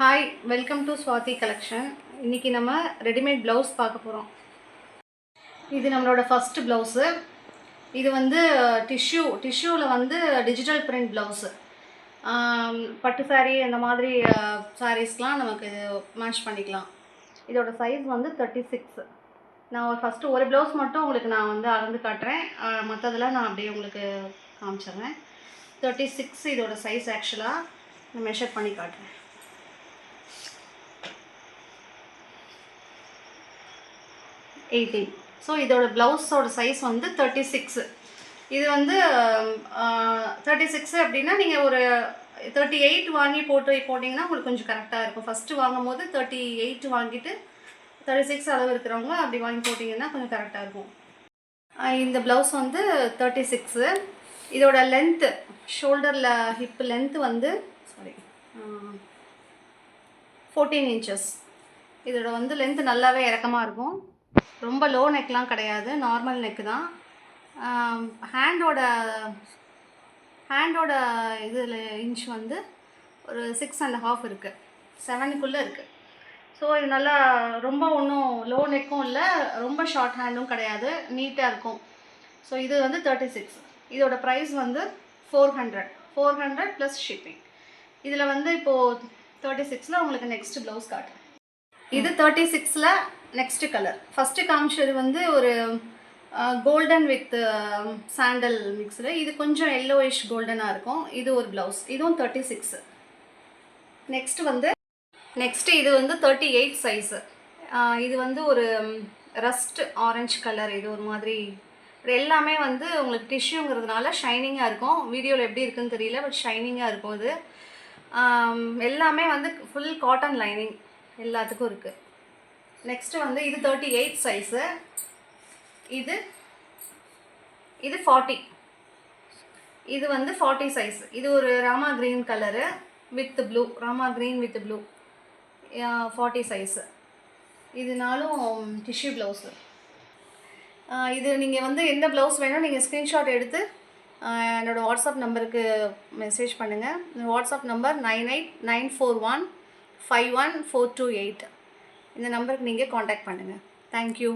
Hi, welcome to Swathi collection. இன்றைக்கி நம்ம readymade blouse பார்க்க போகிறோம். இது நம்மளோட ஃபஸ்ட்டு ப்ளவுஸு. இது வந்து டிஷ்யூவில் வந்து டிஜிட்டல் பிரிண்ட் ப்ளவுஸு. பட்டு சாரீ அந்த மாதிரி சாரீஸ்லாம் நமக்கு இது மேட்ச் பண்ணிக்கலாம். இதோட சைஸ் வந்து 36. நான் ஃபஸ்ட்டு ஒரு ப்ளவுஸ் மட்டும் உங்களுக்கு நான் வந்து அளந்து காட்டுறேன். மற்றதெல்லாம் நான் அப்படியே உங்களுக்கு காமிச்சிடுறேன். 36 இதோட சைஸ். ஆக்சுவலாக நான் மெஷர் பண்ணி காட்டுறேன். 18. ஸோ இதோட ப்ளவுஸோட சைஸ் வந்து 36. இது வந்து 36 அப்படின்னா நீங்கள் ஒரு 38 வாங்கி போட்டிங்கன்னா உங்களுக்கு கொஞ்சம் கரெக்டாக இருக்கும். ஃபஸ்ட்டு வாங்கும் போது 38 வாங்கிட்டு 36 அளவு இருக்கிறவங்க அப்படி வாங்கி போட்டிங்கன்னா கொஞ்சம் கரெக்டாக இருக்கும். இந்த ப்ளவுஸ் வந்து 36. இதோட லென்த்து, ஷோல்டரில் ஹிப்பு லென்த்து வந்து 14 inches. இதோட வந்து லென்த்து நல்லாவே இறக்கமாக இருக்கும். ரொம்ப லோ நெக்லாம் கிடையாது, நார்மல் நெக்கு தான். ஹேண்டோட இதில் இன்ச் வந்து ஒரு 6.5 இருக்குது, 7க்குள்ளே இருக்குது. ஸோ இது நல்லா ரொம்ப ஒன்றும் லோ நெக்கும் இல்லை, ரொம்ப ஷார்ட் ஹேண்டும் கிடையாது, நீட்டாக இருக்கும். ஸோ இது வந்து 36. இதோட ப்ரைஸ் வந்து 400 ப்ளஸ் ஷிப்பிங். இதில் வந்து இப்போது 36ல் உங்களுக்கு நெக்ஸ்ட் ப்ளவுஸ் காட்டுறேன். இது 36ல் நெக்ஸ்ட் கலர். ஃபஸ்ட்டு காமிச்சது வந்து ஒரு கோல்டன் வித் சாண்டல் மிக்ஸில். இது கொஞ்சம் எல்லோயிஷ் கோல்டனாக இருக்கும். இது ஒரு ப்ளவுஸ். இதுவும் 36. நெக்ஸ்ட்டு இது வந்து 38 சைஸு. இது வந்து ஒரு ரஸ்ட் ஆரஞ்சு கலர். இது ஒரு மாதிரி எல்லாமே வந்து உங்களுக்கு டிஷ்யூங்கிறதுனால ஷைனிங்காக இருக்கும். வீடியோவில் எப்படி இருக்குன்னு தெரியல, பட் ஷைனிங்காக இருக்கும். இது எல்லாமே வந்து ஃபுல் காட்டன் லைனிங் எல்லாத்துக்கும் இருக்குது. நெக்ஸ்ட்டு வந்து இது 38 சைஸு. இது 40. இது வந்து 40 சைஸ். இது ஒரு Rama green colour with blue, Rama green with blue, 40 size. இதுனாலும் டிஷ்யூ ப்ளவுஸு. இது நீங்கள் வந்து எந்த ப்ளவுஸ் வேணும் நீங்கள் ஸ்க்ரீன்ஷாட் எடுத்து என்னோடய வாட்ஸ்அப் நம்பருக்கு மெசேஜ் பண்ணுங்கள். WhatsApp number 9894151428. இந்த நம்பருக்கு நீங்கள் காண்டாக்ட் பண்ணுங்கள். தேங்க்யூ.